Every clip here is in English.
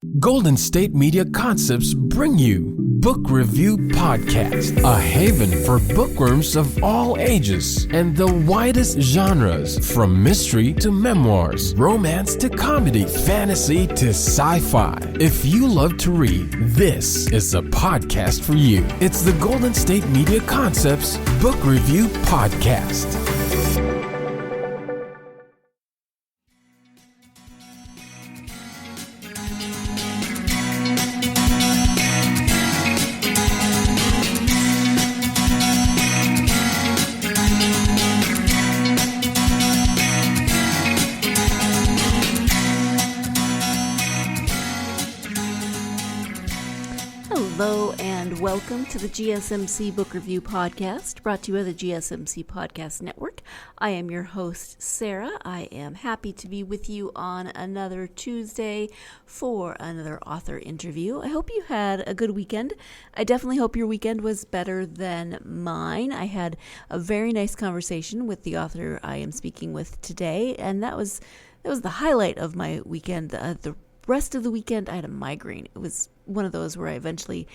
Golden State Media Concepts bring you Book Review Podcast, a haven for bookworms of all ages and the widest genres, from mystery to memoirs, romance to comedy, fantasy to sci-fi. If you love to read, this is a podcast for you. It's the Golden State Media Concepts Book Review Podcast. Hello and welcome to the GSMC Book Review Podcast, brought to you by the GSMC Podcast Network. I am your host, Sarah. I am happy to be with you on another Tuesday for another author interview. I hope you had a good weekend. I definitely hope your weekend was better than mine. I had a very nice conversation with the author I am speaking with today, and that was the highlight of my weekend. The rest of the weekend, I had a migraine. It was one of those where I eventually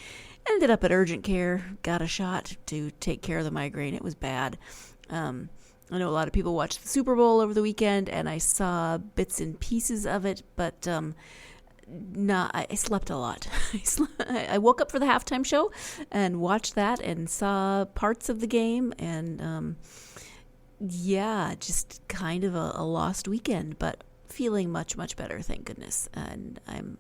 ended up at urgent care, got a shot to take care of the migraine. It was bad. I know a lot of people watched the Super Bowl over the weekend, and I saw bits and pieces of it, but I slept a lot. I woke up for the halftime show and watched that and saw parts of the game, and just kind of a lost weekend, but feeling much, much better, thank goodness. And I'm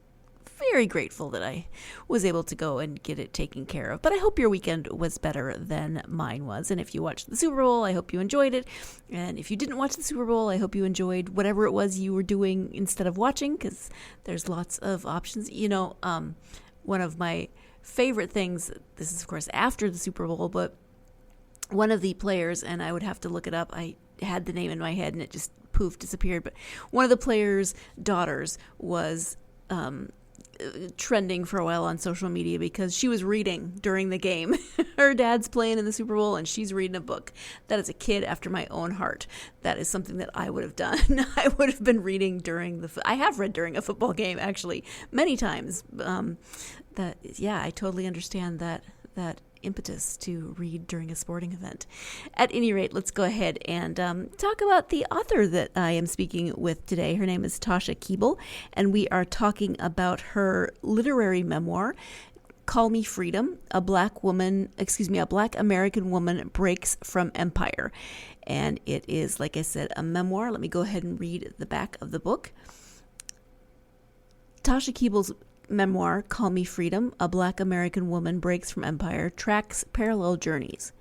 very grateful that I was able to go and get it taken care of. But I hope your weekend was better than mine was. And if you watched the Super Bowl, I hope you enjoyed it. And if you didn't watch the Super Bowl, I hope you enjoyed whatever it was you were doing instead of watching, because there's lots of options. You know, one of my favorite things, this is of course after the Super Bowl, but one of the players, and I would have to look it up, I had the name in my head and it just poof disappeared, but one of the players' daughters was trending for a while on social media because she was reading during the game. Her dad's playing in the Super Bowl and she's reading a book. That is a kid after my own heart. That is something that I would have done. I would have been reading during I have read during a football game, actually, many times. I totally understand that impetus to read during a sporting event. At any rate, let's go ahead and talk about the author that I am speaking with today. Her name is Tasha Keeble, and we are talking about her literary memoir, Call Me Freedom, a Black American woman breaks from empire. And it is, like I said, a memoir. Let me go ahead and read the back of the book. Tasha Keeble's memoir, Call Me Freedom, a Black American woman breaks from empire, tracks parallel journeys.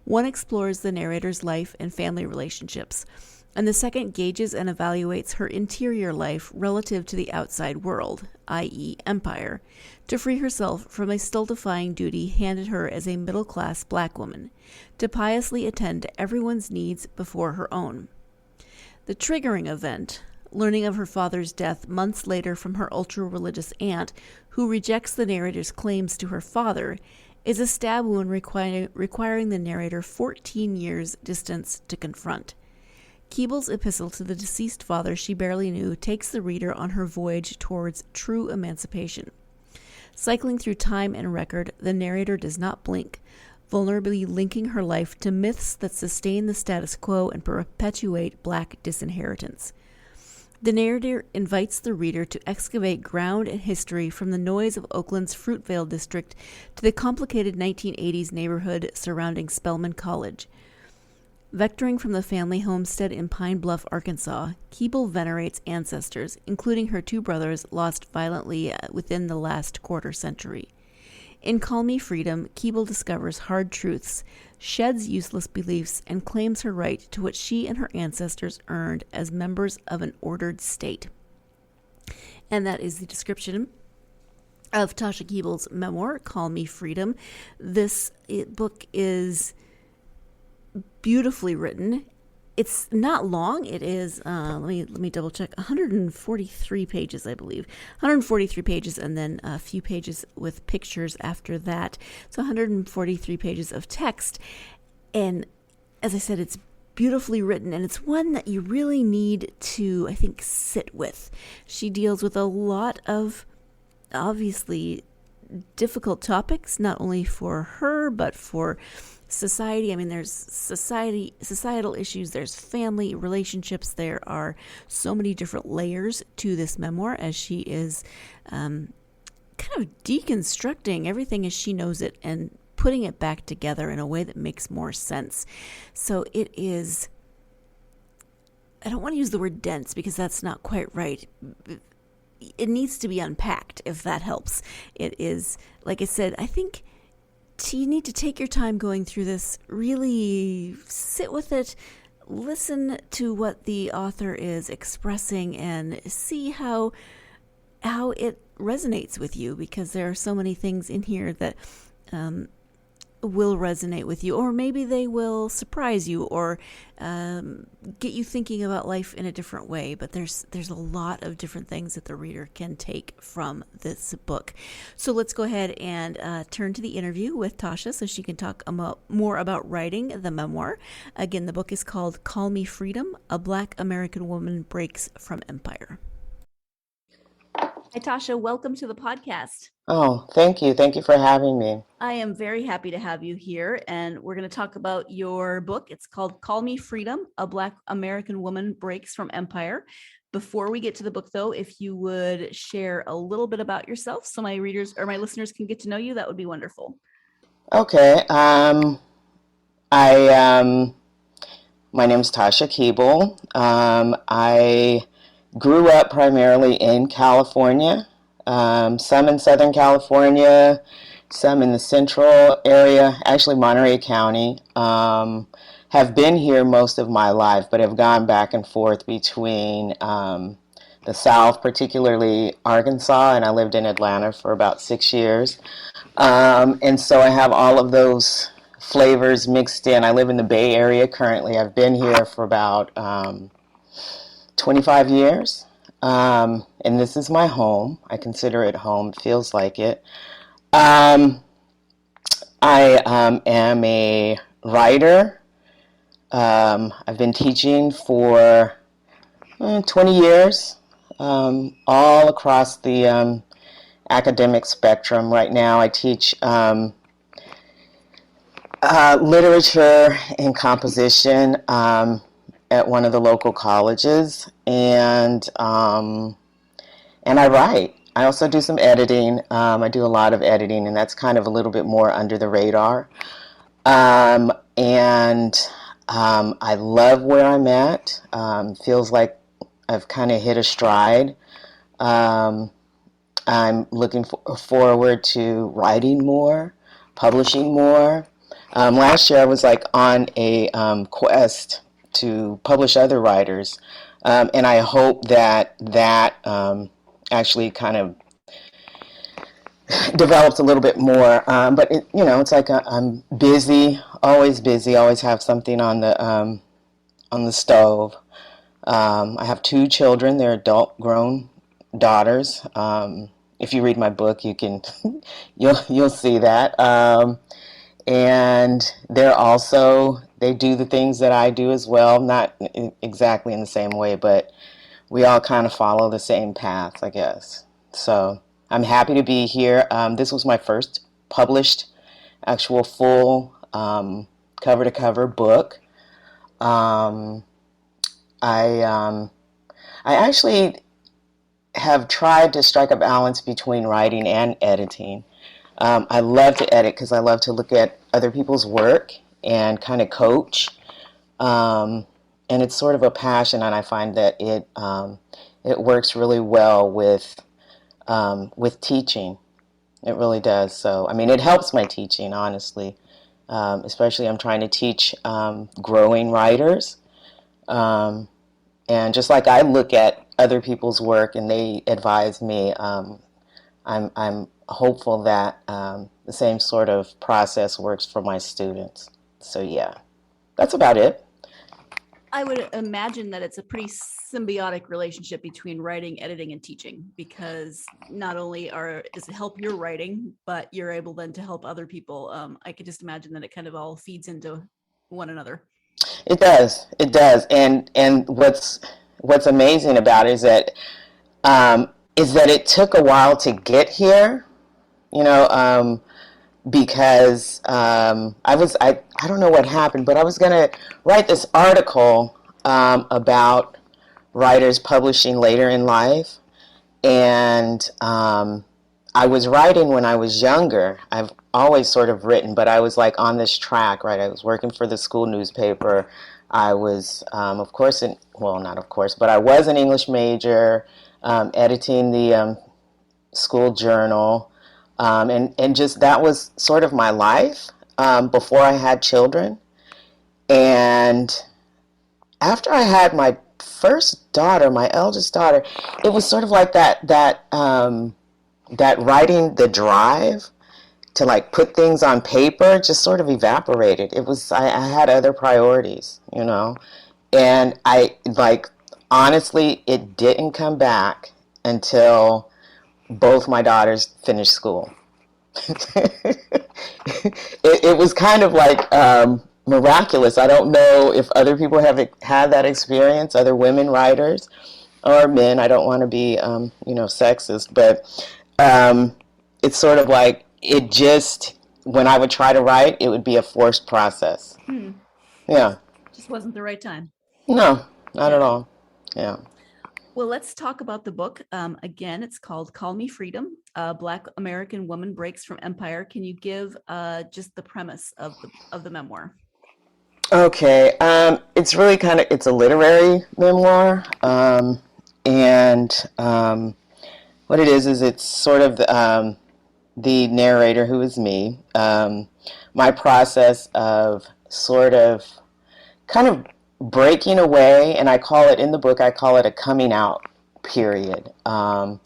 One explores the narrator's life and family relationships, and the second gauges and evaluates her interior life relative to the outside world, i.e. empire, to free herself from a stultifying duty handed her as a middle-class Black woman, to piously attend to everyone's needs before her own. The triggering event, learning of her father's death months later from her ultra-religious aunt, who rejects the narrator's claims to her father, is a stab wound requiring the narrator 14 years' distance to confront. Keeble's epistle to the deceased father she barely knew takes the reader on her voyage towards true emancipation. Cycling through time and record, the narrator does not blink, vulnerably linking her life to myths that sustain the status quo and perpetuate Black disinheritance. The narrator invites the reader to excavate ground and history from the noise of Oakland's Fruitvale district to the complicated 1980s neighborhood surrounding Spelman College. Vectoring from the family homestead in Pine Bluff, Arkansas, Keeble venerates ancestors, including her two brothers lost violently within the last quarter century. In Call Me Freedom, Keeble discovers hard truths, sheds useless beliefs, and claims her right to what she and her ancestors earned as members of an ordered state. And that is the description of Tasha Keeble's memoir, Call Me Freedom. This book is beautifully written. It's not long. It is, let me double check, 143 pages, I believe. 143 pages and then a few pages with pictures after that. So 143 pages of text. And as I said, it's beautifully written, and it's one that you really need to, I think, sit with. She deals with a lot of obviously difficult topics, not only for her, but for society. I mean, there's societal issues, there's family relationships. There are so many different layers to this memoir as she is kind of deconstructing everything as she knows it and putting it back together in a way that makes more sense. So it is, I don't want to use the word dense because that's not quite right. It needs to be unpacked, if that helps. It is, like I said, I think you need to take your time going through this, really sit with it, listen to what the author is expressing, and see how it resonates with you, because there are so many things in here that will resonate with you, or maybe they will surprise you, or get you thinking about life in a different way. But there's a lot of different things that the reader can take from this book. So let's go ahead and turn to the interview with Tasha so she can talk more about writing the memoir. Again, the book is called Call Me Freedom: A Black American Woman Breaks from Empire. Hi, Tasha. Welcome to the podcast. Oh, thank you. Thank you for having me. I am very happy to have you here, and we're going to talk about your book. It's called Call Me Freedom: A Black American Woman Breaks from Empire. Before we get to the book, though, if you would share a little bit about yourself so my readers or my listeners can get to know you, that would be wonderful. Okay. My name's Tasha Keeble. I grew up primarily in California, some in Southern California, some in the central area, actually Monterey County. Have been here most of my life, but have gone back and forth between the South, particularly Arkansas, and I lived in Atlanta for about 6 years. And so I have all of those flavors mixed in. I live in the Bay Area currently. I've been here for about 25 years. And this is my home. I consider it home. It feels like it. I am a writer. I've been teaching for 20 years, all across the academic spectrum. Right now I teach literature and composition at one of the local colleges, and I write. I also do some editing. I do a lot of editing, and that's kind of a little bit more under the radar. I love where I'm at. Feels like I've kind of hit a stride. I'm looking forward to writing more, publishing more. Last year I was like on a quest to publish other writers, and I hope that actually kind of develops a little bit more. But it's like I'm busy, always have something on the stove. I have 2 children. They're adult, grown daughters. If you read my book, you can you'll see that. And they do the things that I do as well, not exactly in the same way, but we all kind of follow the same path, I guess. So I'm happy to be here. This was my first published, actual full cover-to-cover book. I actually have tried to strike a balance between writing and editing. I love to edit because I love to look at other people's work and kind of coach. And it's sort of a passion, and I find that it works really well with teaching. It really does. So, I mean, it helps my teaching, honestly. Especially I'm trying to teach growing writers. And just like I look at other people's work and they advise me, I'm hopeful that the same sort of process works for my students. So yeah, that's about it. I would imagine that it's a pretty symbiotic relationship between writing, editing, and teaching, because not only does it help your writing, but you're able then to help other people. I could just imagine that it kind of all feeds into one another. It does. And what's amazing about it is that is that it took a while to get here, you know, because I don't know what happened, but I was going to write this article about writers publishing later in life. And I was writing when I was younger. I've always sort of written, but I was like on this track, right? I was working for the school newspaper. I was, of course, not of course, but I was an English major, editing the school journal. And just that was sort of my life before I had children. And after I had my first daughter, my eldest daughter, it was sort of like that writing, the drive to like put things on paper just sort of evaporated. It was, I had other priorities, you know, and I like, honestly, it didn't come back until both my daughters finished school. It was kind of like miraculous. I don't know if other people have had that experience, other women writers or men. I don't want to be, sexist, but it's sort of like it just, when I would try to write, it would be a forced process. Yeah. Just wasn't the right time. No, not at all. Yeah. Well, let's talk about the book. Again, it's called Call Me Freedom. A Black American Woman Breaks from Empire. Can you give just the premise of the memoir? Okay. It's really it's a literary memoir. And what it is it's sort of the narrator, who is me, my process of sort of kind of breaking away, and I call it, in the book, I call it a coming out period, of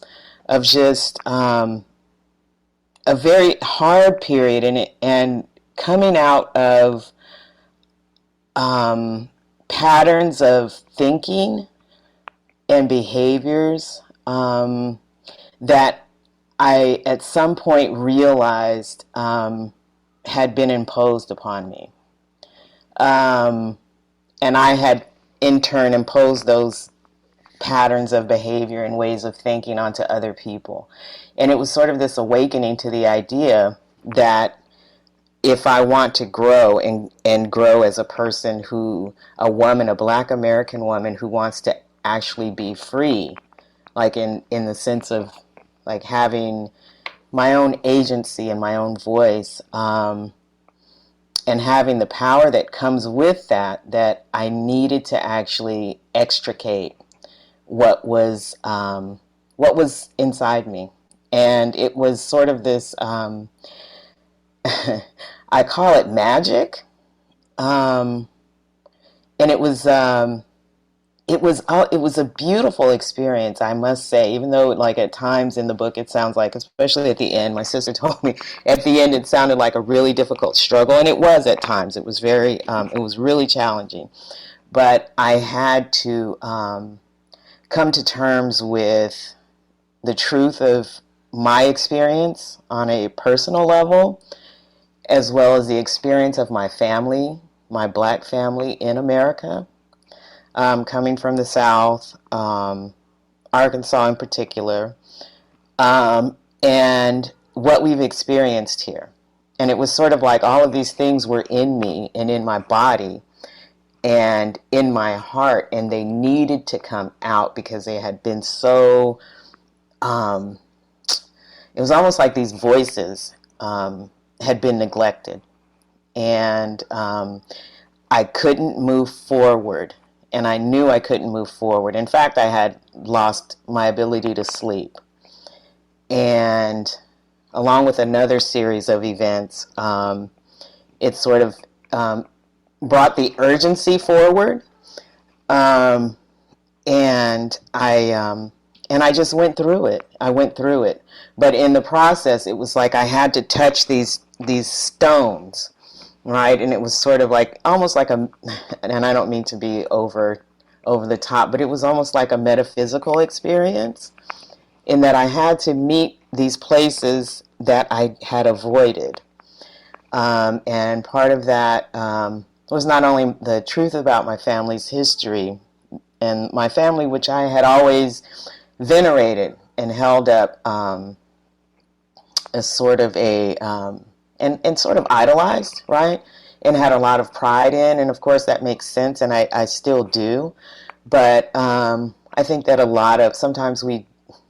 just a very hard period, and coming out of patterns of thinking and behaviors that I at some point realized had been imposed upon me. And I had in turn imposed those patterns of behavior and ways of thinking onto other people. And it was sort of this awakening to the idea that if I want to grow and grow as a person a woman, a Black American woman who wants to actually be free, like in the sense of like having my own agency and my own voice, and having the power that comes with that I needed to actually extricate what was inside me. And it was sort of this, I call it magic. And it was a beautiful experience, I must say, even though like at times in the book it sounds like, especially at the end, my sister told me at the end it sounded like a really difficult struggle, and it was at times. It was it was really challenging. But I had to come to terms with the truth of my experience on a personal level, as well as the experience of my family, my Black family in America. Coming from the South, Arkansas in particular, and what we've experienced here. And it was sort of like all of these things were in me and in my body and in my heart, and they needed to come out because they had been so, it was almost like these voices had been neglected. And I couldn't move forward. And I knew I couldn't move forward. In fact, I had lost my ability to sleep. And along with another series of events, it sort of brought the urgency forward. And I just went through it. I went through it. But in the process, it was like I had to touch these stones. Right, and it was sort of like almost like and I don't mean to be over the top, but it was almost like a metaphysical experience, in that I had to meet these places that I had avoided, and part of that was not only the truth about my family's history and my family, which I had always venerated and held up as sort of and sort of idolized, right? And had a lot of pride in, and of course that makes sense, and I still do. But I think that sometimes we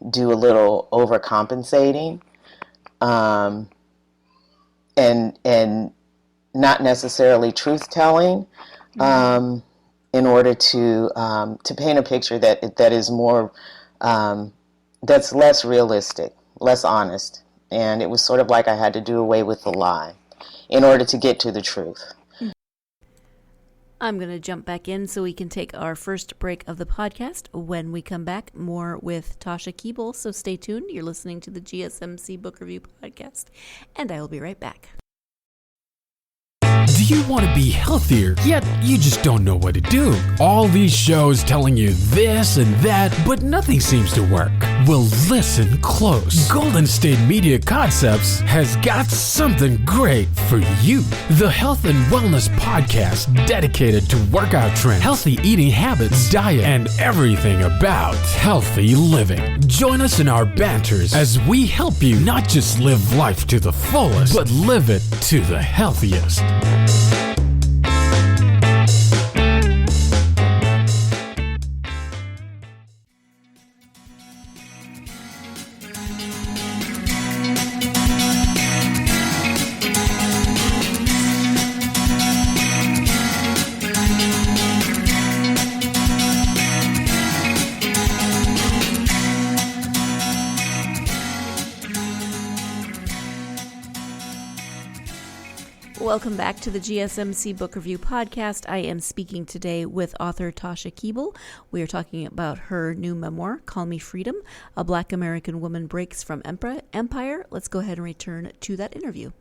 do a little overcompensating, and not necessarily truth telling, in order to paint a picture that is more that's less realistic, less honest. And it was sort of like I had to do away with the lie in order to get to the truth. I'm going to jump back in so we can take our first break of the podcast. When we come back, more with Tasha Keeble. So stay tuned. You're listening to the GSMC Book Review Podcast, and I will be right back. Do you want to be healthier, yet you just don't know what to do? All these shows telling you this and that, but nothing seems to work. Well, listen close. Golden State Media Concepts has got something great for you. The Health and Wellness Podcast dedicated to workout trends, healthy eating habits, diet, and everything about healthy living. Join us in our banters as we help you not just live life to the fullest, but live it to the healthiest. Welcome back to the GSMC Book Review Podcast. I am speaking today with author Tasha Keeble. We are talking about her new memoir, Call Me Freedom, A Black American Woman Breaks from Empire. Let's go ahead and return to that interview.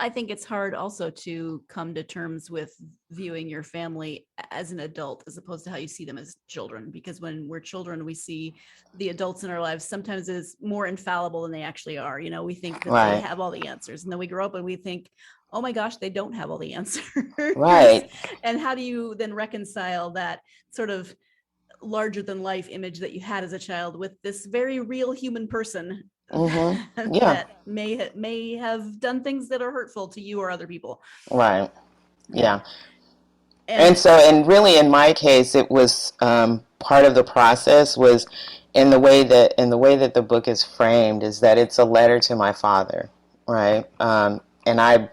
I think it's hard also to come to terms with viewing your family as an adult as opposed to how you see them as children, because when we're children, we see the adults in our lives sometimes as more infallible than they actually are. You know, we think that Right. they have all the answers, and then we grow up and we think, oh my gosh, they don't have all the answers. Right. And how do you then reconcile that sort of larger than life image that you had as a child with this very real human person Yeah. that may have done things that are hurtful to you or other people? Right. Yeah. And really in my case, it was part of the process was in the way that the book is framed is that it's a letter to my father, right? And I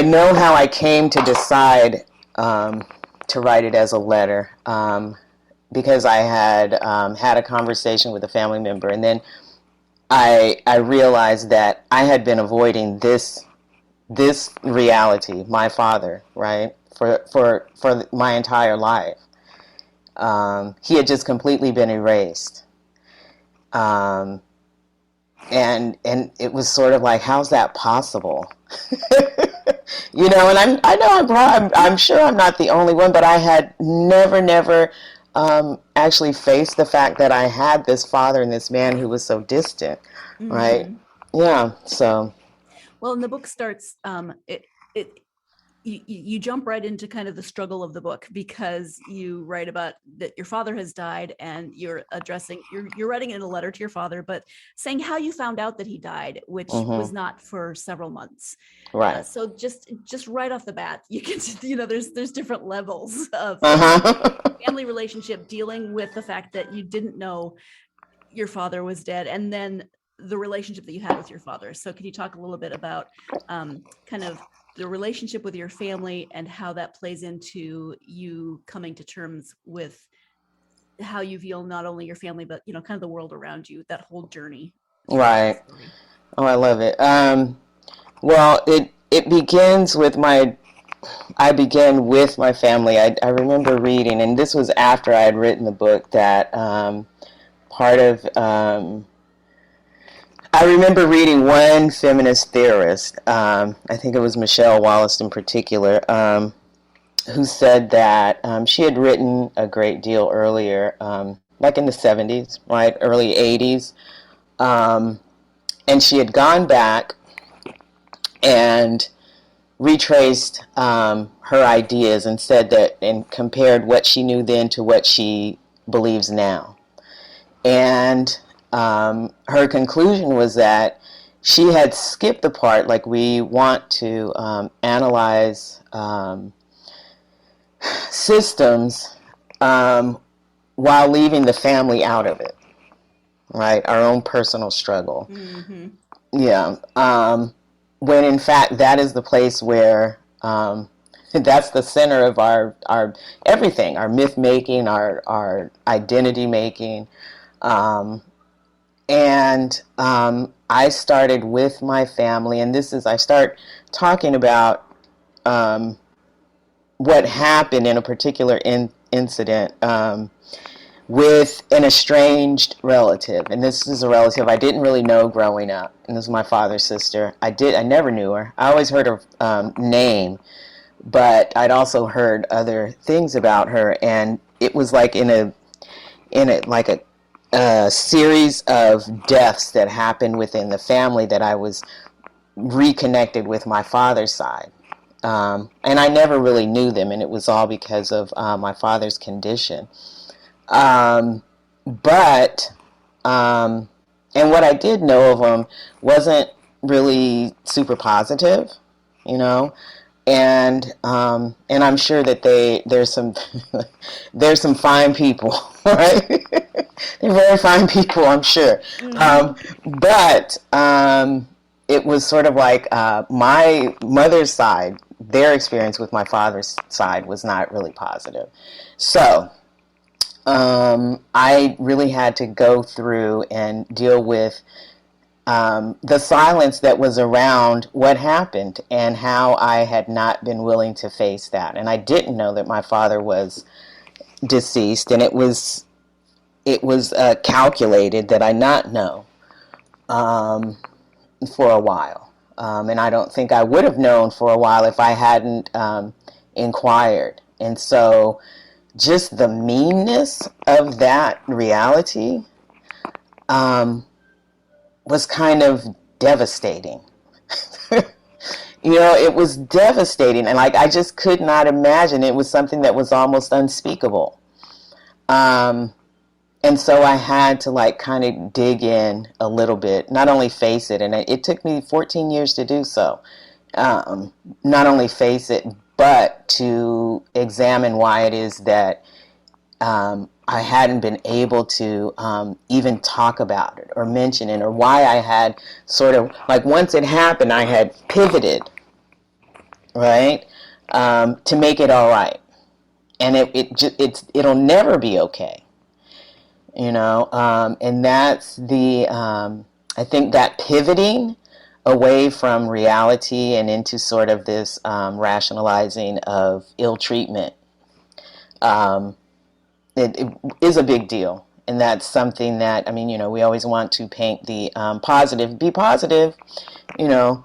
know how I came to decide to write it as a letter, because I had had a conversation with a family member, and then I realized that I had been avoiding this reality, my father, right, for my entire life. He had just completely been erased, and it was sort of like, how's that possible? You know, and I'm sure I'm not the only one, but I had never actually faced the fact that I had this father and this man who was so distant, right? Yeah. So. Well, and the book starts. You jump right into kind of the struggle of the book, because you write about that your father has died, and you're writing in a letter to your father, but saying how you found out that he died, which was not for several months. Right. So just right off the bat, you can, there's different levels of family relationship, dealing with the fact that you didn't know your father was dead, and then the relationship that you had with your father. So can you talk a little bit about kind of the relationship with your family and how that plays into you coming to terms with how you feel not only your family, but, kind of the world around you, that whole journey? Right. Oh, I love it. Well, it begins with I began with my family. I remember reading, and this was after I had written the book, that part of, I remember reading one feminist theorist, I think it was Michelle Wallace in particular, who said that she had written a great deal earlier, like in the 70s, right, early 80s, and she had gone back and retraced her ideas and said that, and compared what she knew then to what she believes now. And her conclusion was that she had skipped the part, like we want to analyze systems while leaving the family out of it, right? Our own personal struggle. Mm-hmm. Yeah. When in fact that is the place where that's the center of our everything, our myth making, our identity making. I started with my family, and I start talking about what happened in a particular incident with an estranged relative. And this is a relative I didn't really know growing up. And this is my father's sister. I never knew her. I always heard her name, but I'd also heard other things about her. And it was like in a series of deaths that happened within the family that I was reconnected with my father's side. And I never really knew them, and it was all because of my father's condition. But and what I did know of them wasn't really super positive, you know. And I'm sure that there's some there's some fine people, right? They're very fine people, I'm sure. But it was sort of like my mother's side, their experience with my father's side was not really positive. So I really had to go through and deal with the silence that was around what happened and how I had not been willing to face that. And I didn't know that my father was deceased, and it was calculated that I not know for a while. And I don't think I would have known for a while if I hadn't inquired. And so just the meanness of that reality was kind of devastating. You know, it was devastating. And like, I just could not imagine. It was something that was almost unspeakable. And so I had to like kind of dig in a little bit, not only face it, and it took me 14 years to do so. Not only face it, but to examine why it is that I hadn't been able to even talk about it or mention it, or why I had sort of, like, once it happened, I had pivoted, right, to make it all right. And it'll never be okay, you know, and that's I think that pivoting away from reality and into sort of this rationalizing of ill treatment, it is a big deal. And that's something that, I mean, you know, we always want to paint the positive, be positive, you know,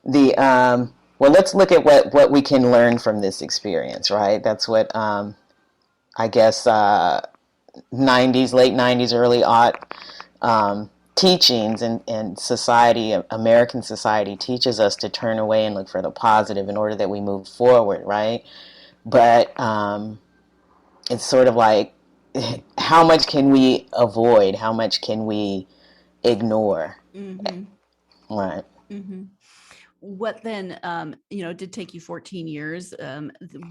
well, let's look at what we can learn from this experience, right? That's what, I guess, 90s, late 90s, early aught teachings and society, American society teaches us to turn away and look for the positive in order that we move forward, right? But it's sort of like, how much can we avoid? How much can we ignore? Mm-hmm. Right. Mm-hmm. What then, did take you 14 years.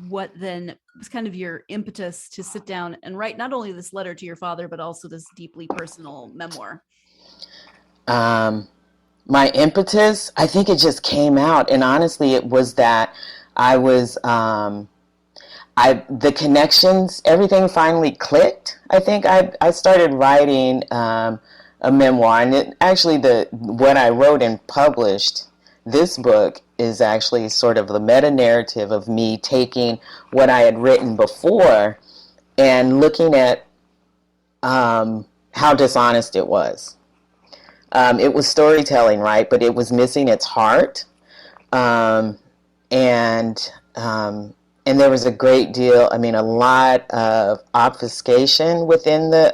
What then was kind of your impetus to sit down and write not only this letter to your father, but also this deeply personal memoir? My impetus, I think it just came out. And honestly, it was that I was, the connections, everything finally clicked. I think I started writing a memoir, and what I wrote and published, this book, is actually sort of the meta narrative of me taking what I had written before and looking at how dishonest it was. It was storytelling, right? But it was missing its heart, and there was a great deal, a lot of obfuscation within the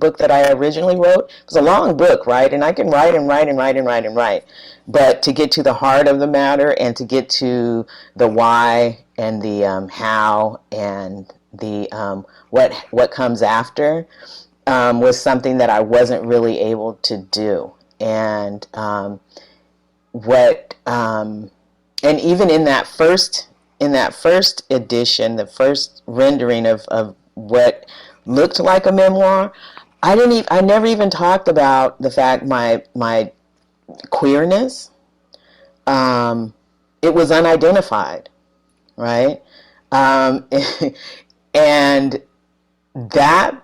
book that I originally wrote. It was a long book, right? And I can write and write and write and write and write. But to get to the heart of the matter and to get to the why and the how and the what comes after, was something that I wasn't really able to do. And and even in that first edition, the first rendering of what looked like a memoir, I never even talked about the fact my queerness. It was unidentified, right? And that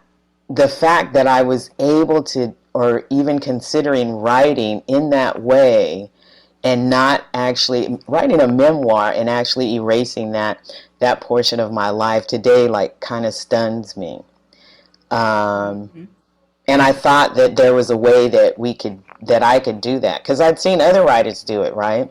the fact that I was able to, or even considering writing in that way, and not actually writing a memoir and actually erasing that portion of my life today, like, kind of stuns me. And I thought that there was a way that I could do that, because I'd seen other writers do it, right?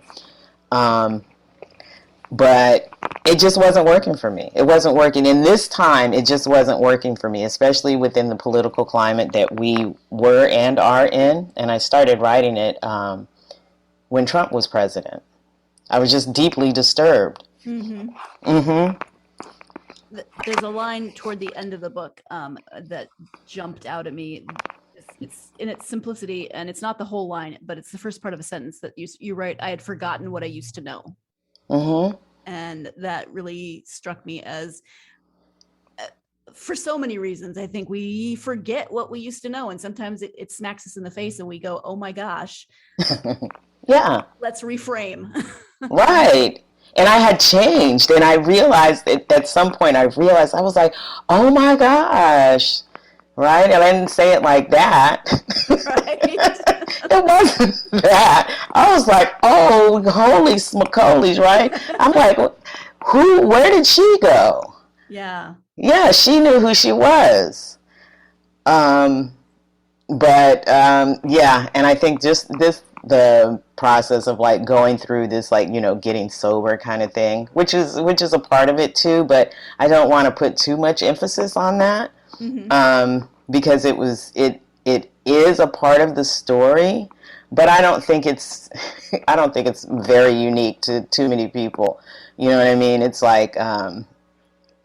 But it just wasn't working for me. It wasn't working. In this time, it just wasn't working for me, especially within the political climate that we were and are in. And I started writing it when Trump was president. I was just deeply disturbed. There's a line toward the end of the book that jumped out at me. It's in its simplicity, and it's not the whole line, but it's the first part of a sentence that you write, "I had forgotten what I used to know." And that really struck me as, for so many reasons, I think we forget what we used to know. And sometimes it smacks us in the face and we go, oh my gosh. Yeah. Let's reframe. Right. And I had changed, and I realized that at some point I was like, oh my gosh. Right? And I didn't say it like that. Right. It wasn't that. I was like, oh, holy smokolies, right? I'm like, where did she go? Yeah. Yeah, she knew who she was. Yeah, and I think just the process of, like, going through this, like, getting sober kind of thing, which is a part of it too, but I don't want to put too much emphasis on that. Because it is a part of the story, but I don't think it's very unique to too many people. You know what I mean? It's like, and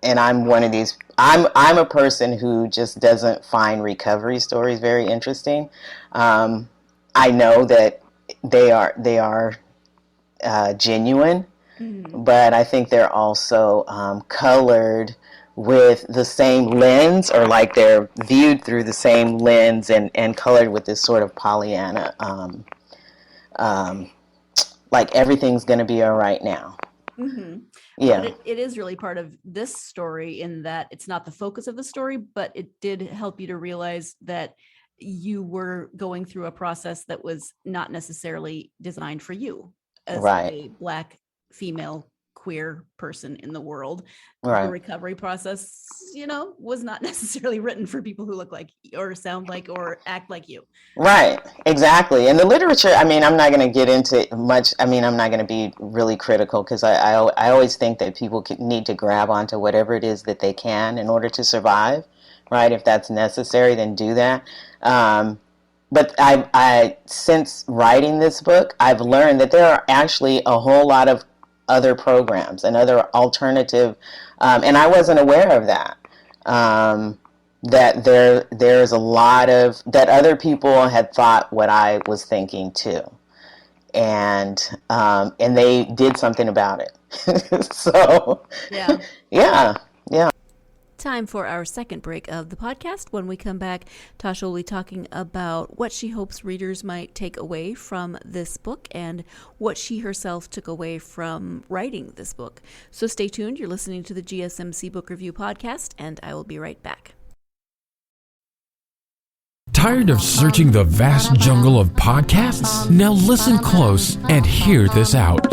I'm one of these. I'm a person who just doesn't find recovery stories very interesting. I know that they are genuine, but I think they're also colored with the same lens, or like they're viewed through the same lens and colored with this sort of Pollyanna, like everything's going to be all right now. Yeah. But it is really part of this story, in that it's not the focus of the story, but it did help you to realize that you were going through a process that was not necessarily designed for you as a Black female queer person in the world. The recovery process, was not necessarily written for people who look like or sound like or act like you. Right, exactly. And the literature, I mean, I'm not going to get into much. I mean, I'm not going to be really critical, because I always think that people need to grab onto whatever it is that they can in order to survive, right? If that's necessary, then do that. But I since writing this book, I've learned that there are actually a whole lot of other programs and other alternative, and I wasn't aware of that. That there's a lot of that other people had thought what I was thinking too, and they did something about it. So yeah. Time for our second break of the podcast. When we come back, Tasha will be talking about what she hopes readers might take away from this book and what she herself took away from writing this book. So stay tuned. You're listening to the GSMC Book Review Podcast, and I will be right back. Tired of searching the vast jungle of podcasts? Now listen close and hear this out.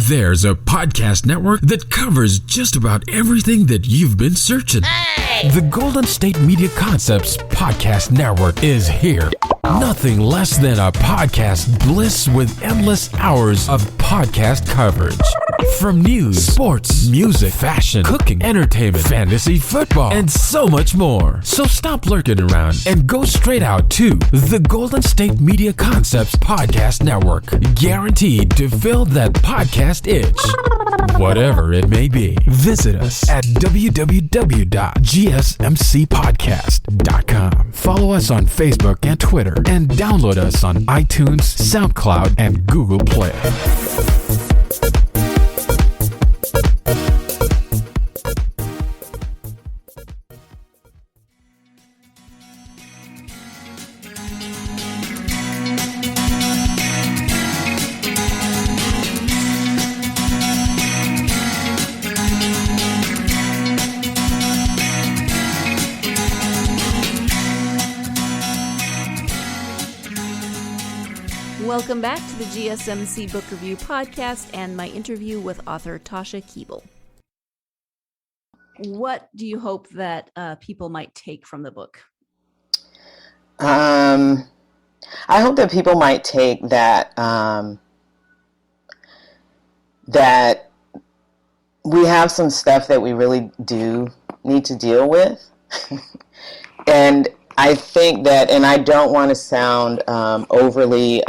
There's a podcast network that covers just about everything that you've been searching. Hey! The Golden State Media Concepts Podcast Network is here. Nothing less than a podcast bliss with endless hours of podcast coverage. From news, sports, music, fashion, cooking, entertainment, fantasy, football, and so much more. So stop lurking around and go straight out to the Golden State Media Concepts Podcast Network. Guaranteed to fill that podcast itch. whatever it may be. Visit us at www.gsmcpodcast.com. Follow us on Facebook and Twitter, and download us on iTunes, SoundCloud, and Google Play. Welcome back to the GSMC Book Review Podcast and my interview with author Tasha Keeble. What do you hope that people might take from the book? I hope that people might take that that we have some stuff that we really do need to deal with. And I think that, and I don't want to sound overly,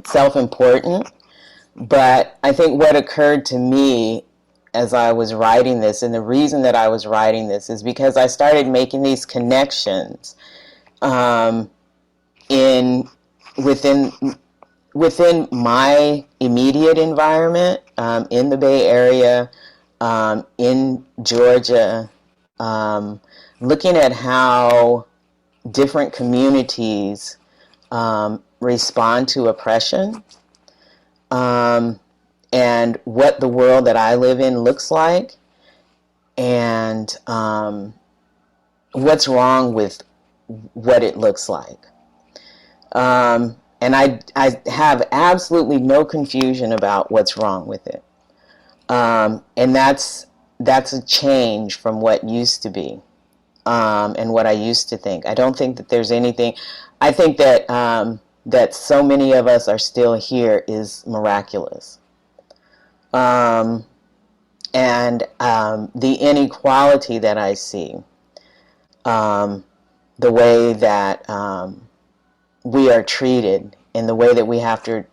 self-important, but I think what occurred to me as I was writing this, and the reason that I was writing this is because I started making these connections within my immediate environment, in the Bay Area, in Georgia, looking at how different communities respond to oppression, and what the world that I live in looks like, and what's wrong with what it looks like. And I have absolutely no confusion about what's wrong with it. And that's a change from what used to be, and what I used to think. I don't think that there's anything. I think that that so many of us are still here is miraculous. And the inequality that I see, the way that we are treated, and the way that we have to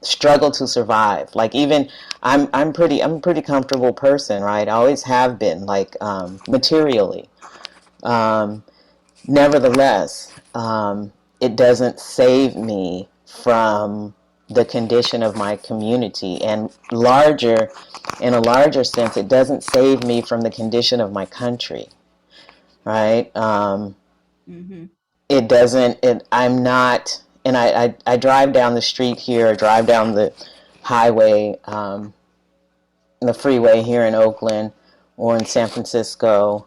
struggle to survive. Like, even I'm a pretty comfortable person, right? I always have been, like, materially. Nevertheless, it doesn't save me from the condition of my community, and in a larger sense, it doesn't save me from the condition of my country, right? It doesn't. I'm not. And I drive down the street here, or drive down the highway, the freeway here in Oakland, or in San Francisco,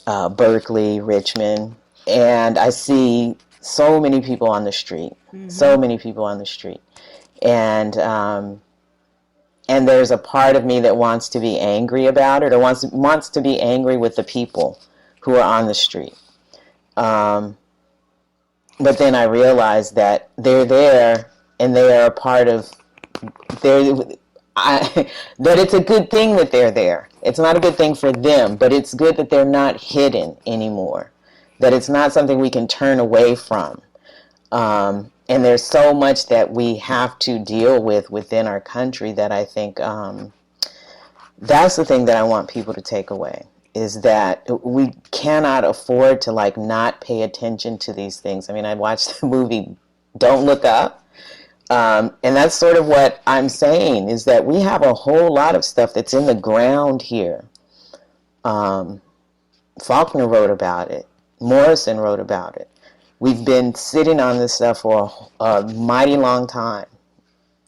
Berkeley, Richmond, and I see so many people on the street, and there's a part of me that wants to be angry about it, or wants to be angry with the people who are on the street. But then I realize that they're there, and they are a part of that it's a good thing that they're there. It's not a good thing for them, but it's good that they're not hidden anymore, that it's not something we can turn away from. And there's so much that we have to deal with within our country that I think that's the thing that I want people to take away, is that we cannot afford to, like, not pay attention to these things. I mean, I watched the movie Don't Look Up, and that's sort of what I'm saying, is that we have a whole lot of stuff that's in the ground here. Faulkner wrote about it. Morrison wrote about it. We've been sitting on this stuff for a mighty long time,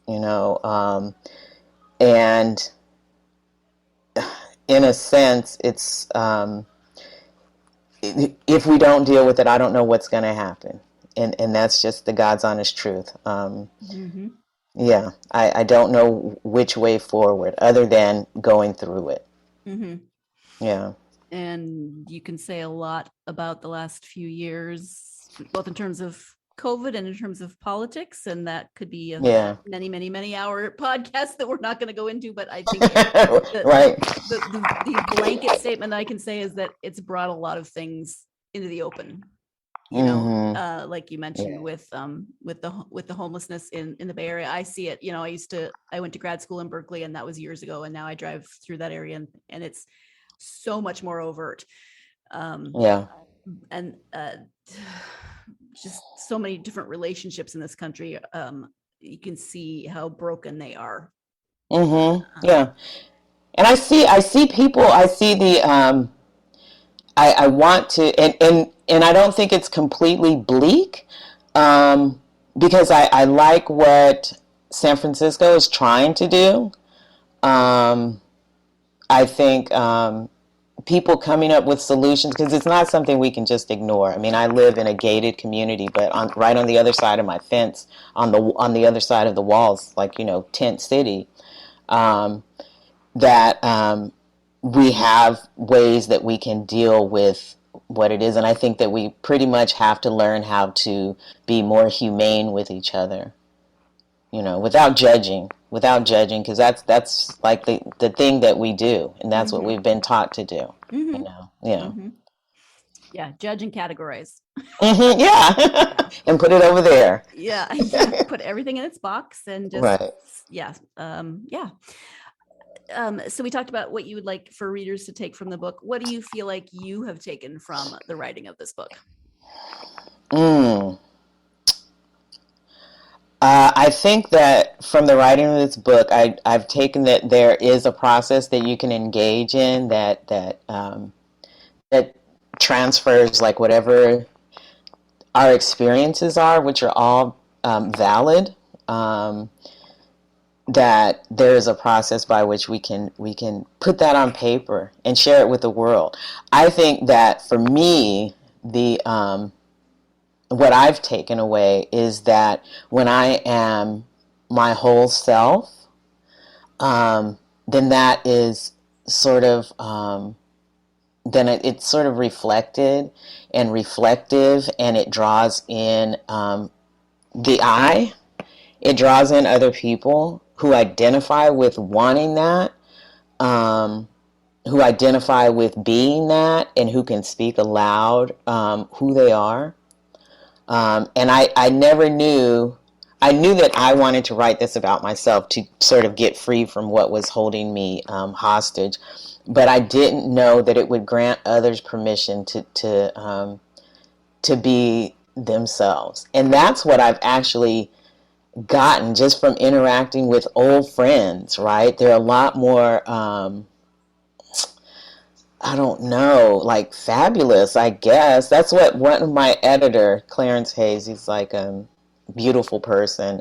and in a sense, it's if we don't deal with it, I don't know what's going to happen, and that's just the God's honest truth. Yeah, I don't know which way forward other than going through it. Yeah. And you can say a lot about the last few years, both in terms of COVID and in terms of politics, and that could be a many hour podcast that we're not going to go into, but I think the blanket statement I can say is that it's brought a lot of things into the open. you know, Mm-hmm. like you mentioned Yeah. with the homelessness in the Bay Area. I see it. You know, I went to grad school in Berkeley, and that was years ago, and now I drive through that area, and it's so much more overt. Um, Yeah. and just so many different relationships in this country. You can see how broken they are. Mm-hmm. Um, Yeah. And I see people, I see the, I want to, and I don't think it's completely bleak, because I like what San Francisco is trying to do. Um, I think, people coming up with solutions, because it's not something we can just ignore. I mean, I live in a gated community, but right on the other side of my fence, on the other side of the walls, like, tent city, um, that, we have ways that we can deal with what it is. And I think that we pretty much have to learn how to be more humane with each other, without judging, because that's like the thing that we do, and that's what mm-hmm, we've been taught to do. mm-hmm, Yeah. mm-hmm. Yeah, judge and categorize. Hmm, yeah. Yeah, And put it over there. yeah, yeah. Put everything in its box and just, Right. yeah, yeah. So we talked about what you would like for readers to take from the book. What do you feel like you have taken from the writing of this book? Mm. I think that from the writing of this book, I've taken that there is a process that you can engage in that transfers, like, whatever our experiences are, which are all, valid. Um, that there is a process by which we can put that on paper and share it with the world. I think that for me, the what I've taken away is that when I am my whole self, then that is sort of, then it's sort of reflected and reflective, and it draws in, the eye. It draws in other people who identify with wanting that, um, who identify with being that, and who can speak aloud, who they are. And I never knew, I knew that I wanted to write this about myself to sort of get free from what was holding me, hostage. But I didn't know that it would grant others permission to be themselves. And that's what I've actually gotten just from interacting with old friends, right? They're a lot more, I don't know, like, fabulous, I guess. That's what one of my editor, Clarence Hayes, he's like a beautiful person.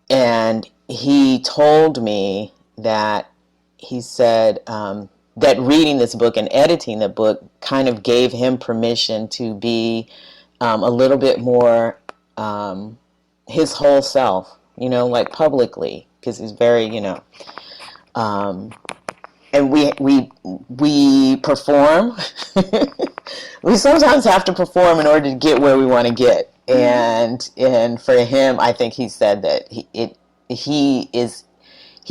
And he told me that he said, that reading this book and editing the book kind of gave him permission to be, a little bit more, his whole self, like, publicly, because he's very, um, and we perform. We sometimes have to perform in order to get where we want to get. And for him, I think he said that he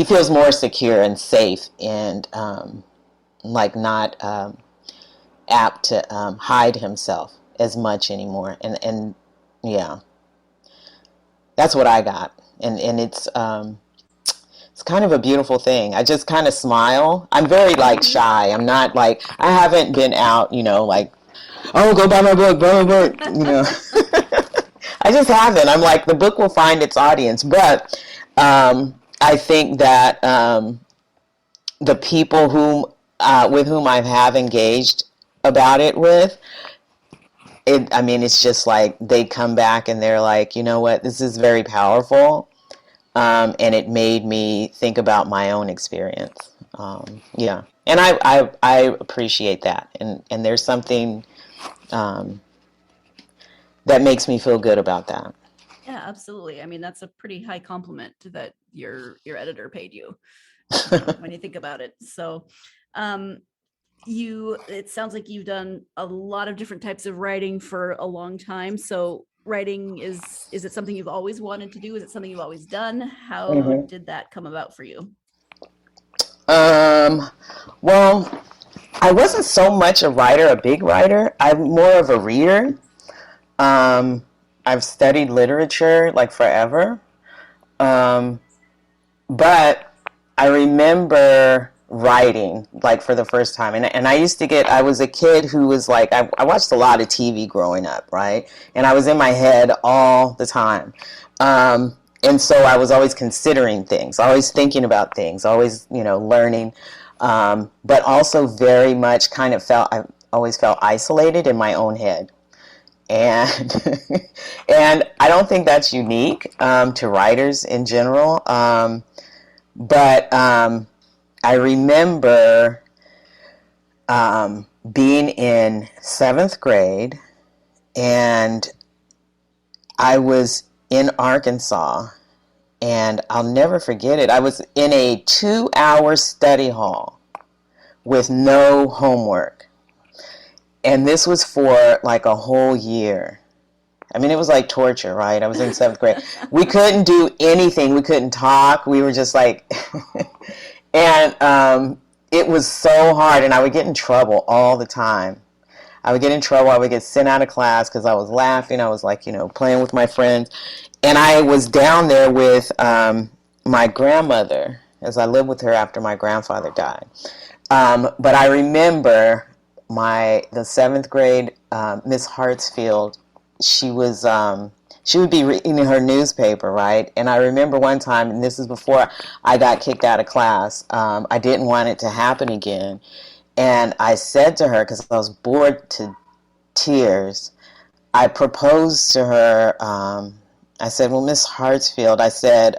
feels more secure and safe, and, like, not, apt to, hide himself as much anymore. And yeah, that's what I got. And it's kind of a beautiful thing. I just kind of smile. I'm very, like, shy. I'm not, like, I haven't been out, like, oh, go buy my book, buy my book, I just haven't. I'm like, the book will find its audience. But, I think that, the people with whom I have engaged about it with, I mean, it's just like they come back and they're like, you know what, this is very powerful. And it made me think about my own experience. Yeah. And I appreciate that. And there's something, um, that makes me feel good about that. Yeah, absolutely. I mean, that's a pretty high compliment that your editor paid you, when you think about it. So, um, it sounds like you've done a lot of different types of writing for a long time. So writing is it something you've always wanted to do? Is it something you've always done? How Hmm. did that come about for you? Well, I wasn't so much a writer, a big writer. I'm more of a reader. I've studied literature like forever. Um, but I remember writing like for the first time. And I used to I was a kid who was like, I watched a lot of TV growing up, right? And I was in my head all the time. And so I was always considering things, always thinking about things, always, learning. But also very much I always felt isolated in my own head. And and I don't think that's unique to writers in general. But I remember being in seventh grade, and I was in Arkansas, and I'll never forget it. I was in a 2-hour study hall with no homework. And this was for like a whole year. I mean, it was like torture, right? I was in seventh grade. We couldn't do anything. We couldn't talk. We were just like, and it was so hard. And I would get in trouble all the time. I would get in trouble. I would get sent out of class because I was laughing. I was like, playing with my friends. And I was down there with my grandmother, as I lived with her after my grandfather died. But I remember the seventh grade Miss Hartsfield. She would be reading her newspaper, right? And I remember one time, and this is before I got kicked out of class. I didn't want it to happen again, and I said to her, because I was bored to tears, I proposed to her. I said, "Well, Miss Hartsfield," I said,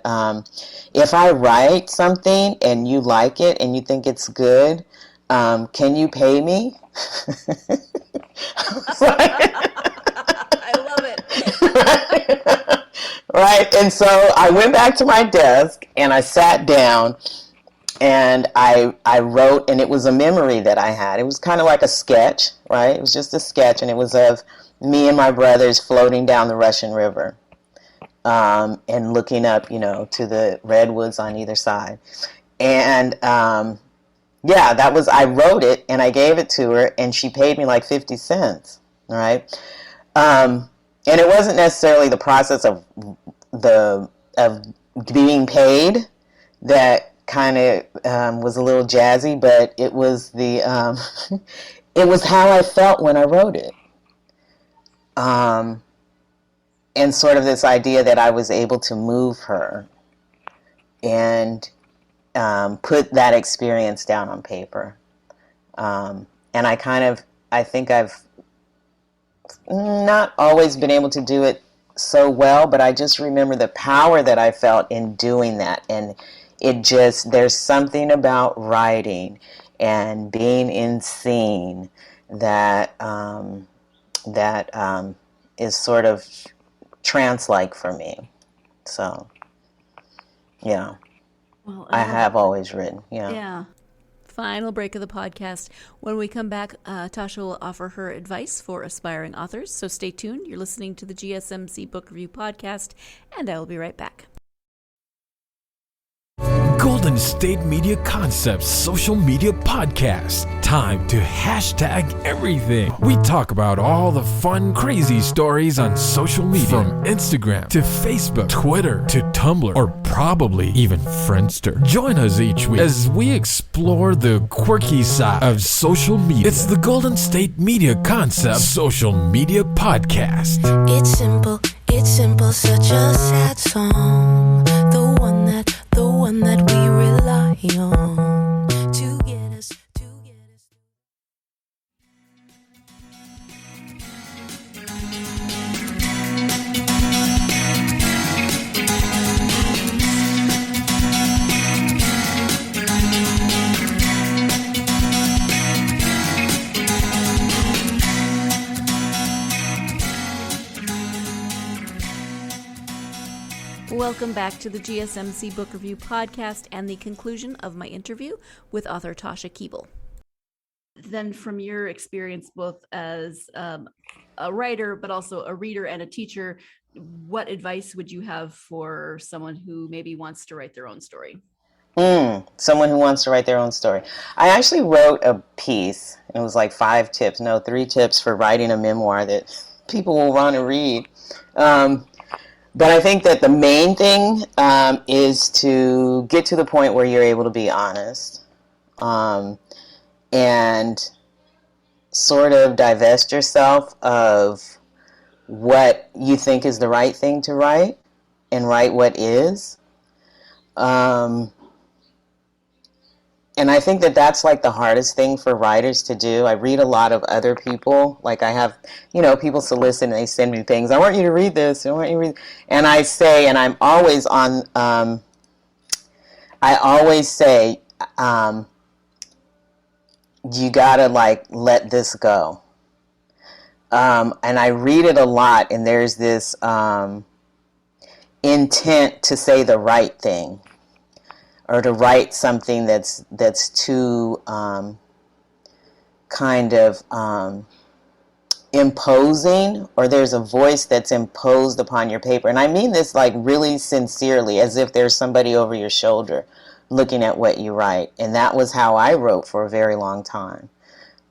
"if I write something and you like it and you think it's good, can you pay me?" I love it. Right. And so I went back to my desk and I sat down and I wrote, and it was a memory that I had. It was kind of like a sketch, right? It was just a sketch, and it was of me and my brothers floating down the Russian River, and looking up, to the redwoods on either side. And yeah, I wrote it and I gave it to her, and she paid me like 50 cents, right? And it wasn't necessarily the process of being paid that kind of was a little jazzy, but it was it was how I felt when I wrote it, and sort of this idea that I was able to move her and put that experience down on paper, and I think I've not always been able to do it so well, but I just remember the power that I felt in doing that. And there's something about writing and being in scene that is sort of trance-like for me. So, yeah. Well, I have always written, yeah. Yeah. Final break of the podcast. When we come back, Tasha will offer her advice for aspiring authors. So stay tuned. You're listening to the GSMC Book Review Podcast, and I will be right back. Golden State Media Concepts social media podcast. Time to hashtag everything. We talk about all the fun, crazy stories on social media. From Instagram to Facebook, Twitter to Tumblr, or probably even Friendster. Join us each week as we explore the quirky side of social media. It's the Golden State Media Concepts social media podcast. It's simple, such a sad song. The one that we rely on to get us. Welcome back to the GSMC Book Review Podcast and the conclusion of my interview with author Tasha Keeble. Then from your experience both as a writer, but also a reader and a teacher, what advice would you have for someone who maybe wants to write their own story? Someone who wants to write their own story. I actually wrote a piece. It was like 3 tips for writing a memoir that people will want to read. But I think that the main thing is to get to the point where you're able to be honest, and sort of divest yourself of what you think is the right thing to write and write what is. And I think that that's like the hardest thing for writers to do. I read a lot of other people. Like I have, people solicit and they send me things. I want you to read this. I want you to read. And I say, and I'm always on, I always say, you gotta like let this go. And I read it a lot, and there's this intent to say the right thing, or to write something that's too kind of imposing, or there's a voice that's imposed upon your paper. And I mean this like really sincerely, as if there's somebody over your shoulder looking at what you write. And that was how I wrote for a very long time.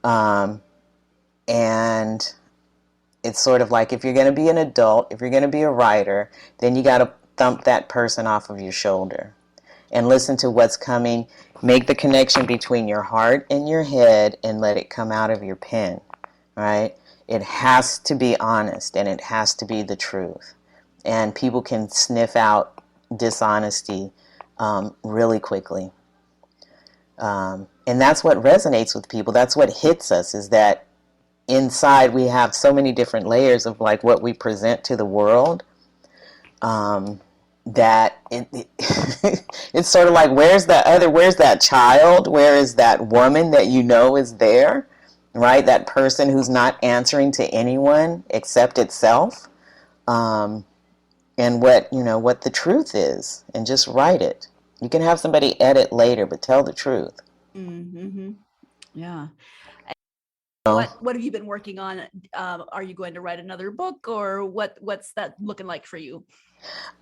And it's sort of like, if you're going to be an adult, if you're going to be a writer, then you got to thump that person off of your shoulder and listen to what's coming. Make the connection between your heart and your head and let it come out of your pen, right? It has to be honest, and it has to be the truth. And people can sniff out dishonesty really quickly. And that's what resonates with people. That's what hits us, is that inside we have so many different layers of like what we present to the world, that it's sort of like, where's that child? Where is that woman that is there, right? That person who's not answering to anyone except itself, and what the truth is, and just write it. You can have somebody edit later, but tell the truth. Mm-hmm. Yeah. What have you been working on? Are you going to write another book, or what's that looking like for you?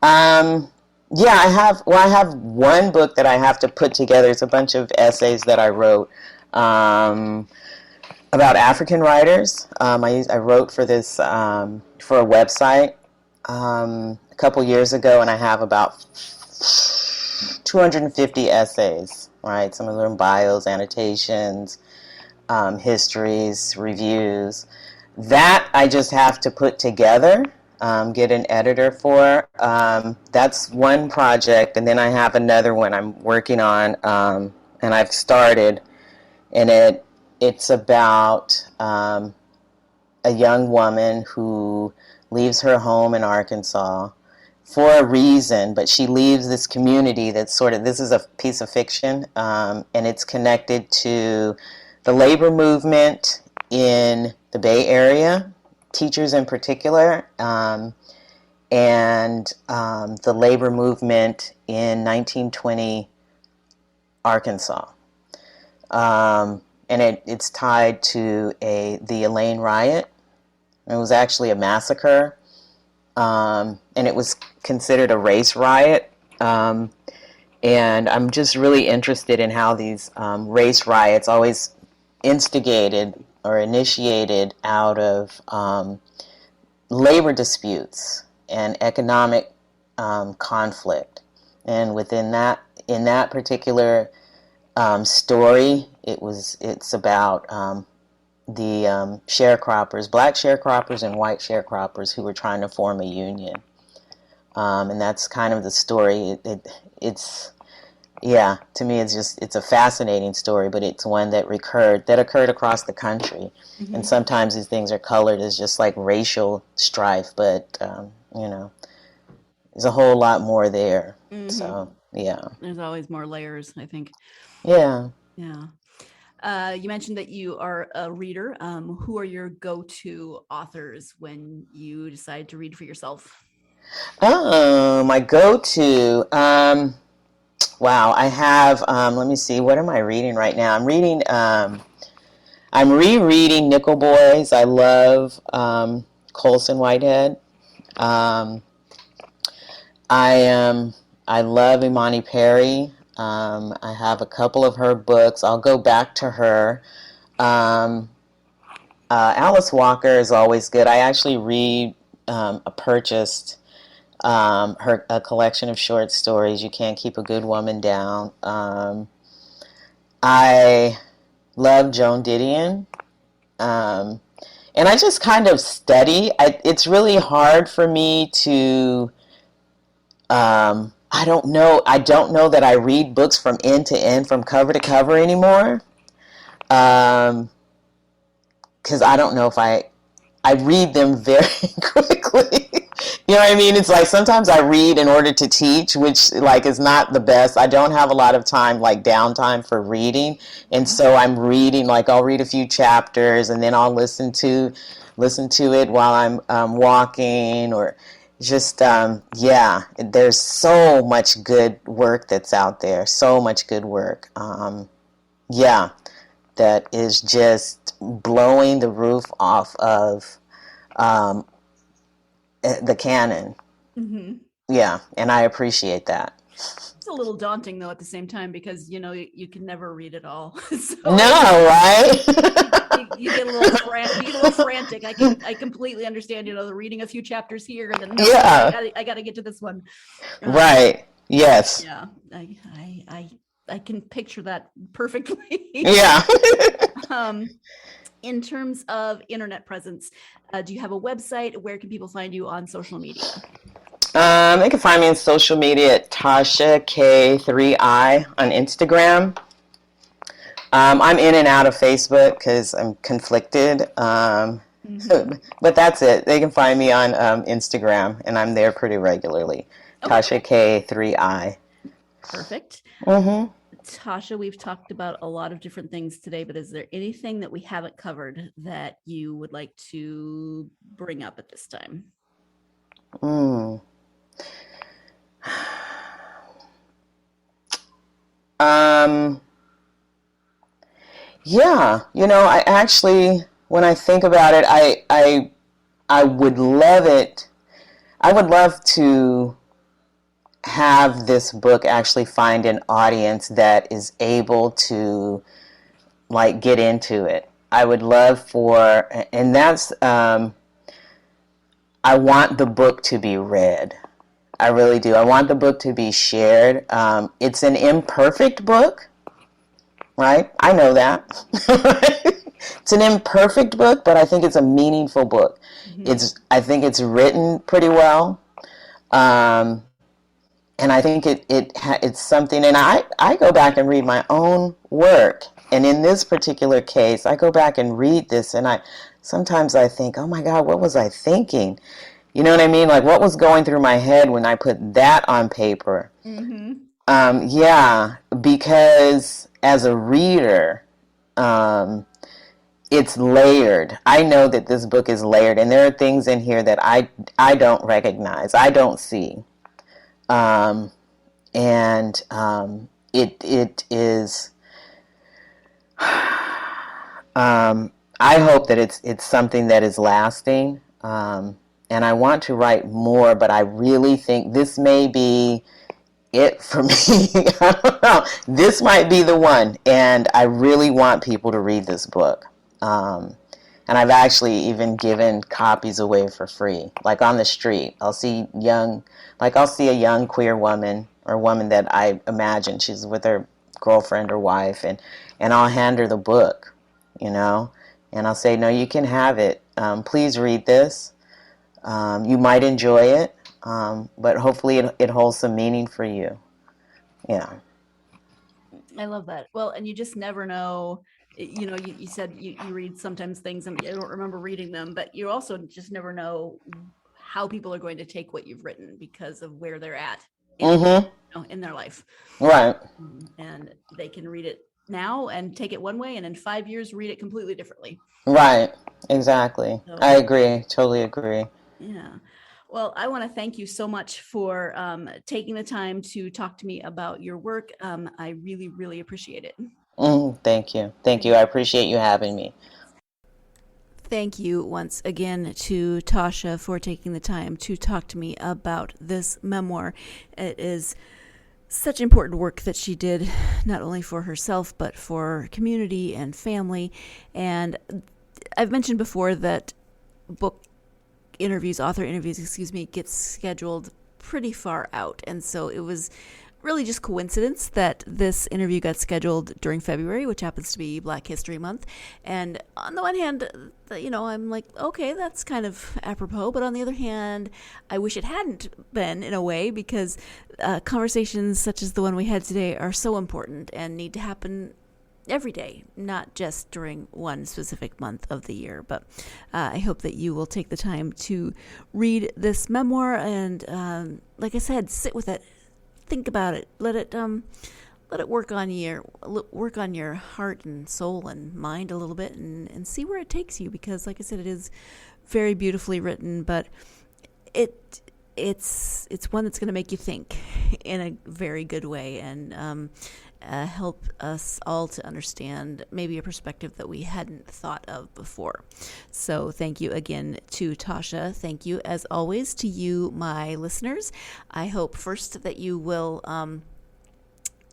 Yeah, I have one book that I have to put together. It's a bunch of essays that I wrote about African writers. I wrote for this for a website a couple years ago, and I have about 250 essays, right? Some of them bios, annotations, histories, reviews. That I just have to put together, get an editor for. That's one project, and then I have another one I'm working on, and I've started, and it's about a young woman who leaves her home in Arkansas for a reason, but she leaves this community that's this is a piece of fiction, and it's connected to the labor movement in the Bay Area, teachers in particular, and the labor movement in 1920 Arkansas. And it's tied to the Elaine riot. It was actually a massacre, and it was considered a race riot. And I'm just really interested in how these race riots always instigated or initiated out of labor disputes and economic conflict. And in that particular story, it's about the sharecroppers, black sharecroppers and white sharecroppers, who were trying to form a union. And that's kind of the story. To me, it's a fascinating story, but it's one that occurred across the country. Mm-hmm. And sometimes these things are colored as just like racial strife, but there's a whole lot more there. Mm-hmm. So yeah, there's always more layers, I think. Yeah. You mentioned that you are a reader. Who are your go-to authors when you decide to read for yourself? Oh, my go-to. Wow, I have, let me see, what am I reading right now? I'm rereading Nickel Boys. I love Colson Whitehead. I love Imani Perry. I have a couple of her books. I'll go back to her. Alice Walker is always good. I actually purchased a collection of short stories, You Can't Keep a Good Woman Down. I love Joan Didion. And I just kind of study. It's really hard for me to, I don't know that I read books from end to end, from cover to cover anymore. Because I don't know if I read them very quickly. You know what I mean? It's like sometimes I read in order to teach, which like is not the best. I don't have a lot of time, like downtime for reading. And so I'm reading, like I'll read a few chapters and then I'll listen to it while I'm walking, or just, yeah, there's so much good work that's out there. So much good work. Yeah, that is just blowing the roof off of the canon. Mm-hmm. Yeah, and I appreciate that. It's a little daunting though at the same time, because you can never read it all. So, no, right? you get a little frantic. I completely understand. The reading a few chapters here, and then I got to get to this one. Right. Yes. Yeah. I can picture that perfectly. Yeah. In terms of internet presence, do you have a website? Where can people find you on social media? They can find me on social media at Tasha K3I on Instagram. I'm in and out of Facebook because I'm conflicted. But that's it. They can find me on Instagram, and I'm there pretty regularly. Okay. Tasha K3I. Perfect. Mm-hmm. Tasha, we've talked about a lot of different things today, but is there anything that we haven't covered that you would like to bring up at this time? Yeah, I actually, when I think about it, I would love it. I would love to have this book actually find an audience that is able to like get into it. I would love for, and that's, I want the book to be read. I really do. I want the book to be shared. It's an imperfect book, right? I know that. It's an imperfect book, but I think it's a meaningful book. Mm-hmm. I think it's written pretty well. And I think it's something, and I go back and read my own work. And in this particular case, I go back and read this, and sometimes I think, oh my God, what was I thinking? You know what I mean? Like, what was going through my head when I put that on paper? Mm-hmm. Yeah, because as a reader, it's layered. I know that this book is layered, and there are things in here that I don't recognize, I don't see. It is, I hope that it's something that is lasting, and I want to write more, but I really think this may be it for me. I don't know. This might be the one, and I really want people to read this book. And I've actually even given copies away for free, like on the street. I'll see a young queer woman, or woman that I imagine she's with her girlfriend or wife, and I'll hand her the book, and I'll say, no, you can have it. Please read this. You might enjoy it, but hopefully it holds some meaning for you. Yeah. I love that. Well, and you just never know. You said you read sometimes things, and I don't remember reading them, but you also just never know how people are going to take what you've written because of where they're at in their life. Right. And they can read it now and take it one way, and in 5 years read it completely differently. Right. Exactly. So, I agree. Totally agree. Yeah. Well, I want to thank you so much for taking the time to talk to me about your work. I really, really appreciate it. Thank you. Thank you. I appreciate you having me. Thank you once again to Tasha for taking the time to talk to me about this memoir. It is such important work that she did, not only for herself, but for community and family. And I've mentioned before that author interviews, get scheduled pretty far out. And so it was really just coincidence that this interview got scheduled during February, which happens to be Black History Month. And on the one hand, I'm like, okay, that's kind of apropos. But on the other hand, I wish it hadn't been, in a way, because conversations such as the one we had today are so important and need to happen every day, not just during one specific month of the year. But I hope that you will take the time to read this memoir and, like I said, sit with it. Think about it. Let it work on your heart and soul and mind a little bit, and see where it takes you. Because, like I said, it is very beautifully written, but it's one that's going to make you think in a very good way, and help us all to understand maybe a perspective that we hadn't thought of before. So thank you again to Tasha. Thank you, as always, to you, my listeners. I hope first that you will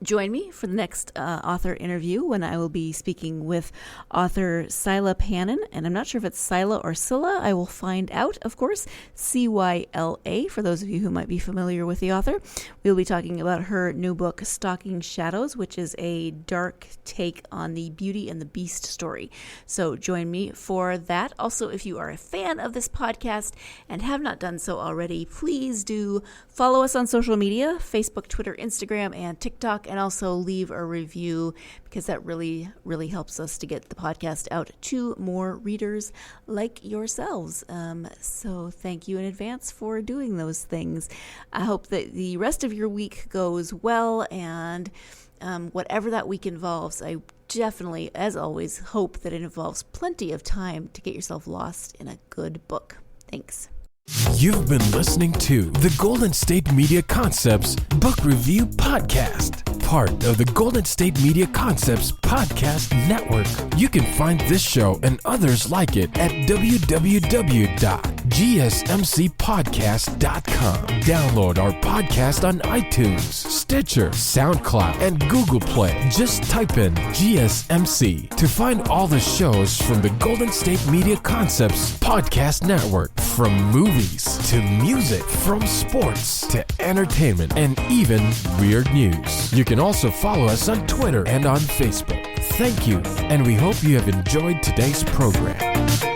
join me for the next author interview, when I will be speaking with author Scylla Pannon. And I'm not sure if it's Scylla or Scylla. I will find out, of course. Cyla, for those of you who might be familiar with the author. We'll be talking about her new book, Stalking Shadows, which is a dark take on the Beauty and the Beast story. So join me for that. Also, if you are a fan of this podcast and have not done so already, please do follow us on social media, Facebook, Twitter, Instagram, and TikTok, and also leave a review, because that really, really helps us to get the podcast out to more readers like yourselves. So thank you in advance for doing those things. I hope that the rest of your week goes well, and whatever that week involves, I definitely, as always, hope that it involves plenty of time to get yourself lost in a good book. Thanks. You've been listening to the Golden State Media Concepts Book Review Podcast, part of the Golden State Media Concepts Podcast Network. You can find this show and others like it at www.gsmcpodcast.com. Download our podcast on iTunes, Stitcher, SoundCloud, and Google Play. Just type in GSMC to find all the shows from the Golden State Media Concepts Podcast Network, from movies to music, from sports to entertainment, and even weird news. You can also follow us on Twitter and on Facebook. Thank you, and we hope you have enjoyed today's program.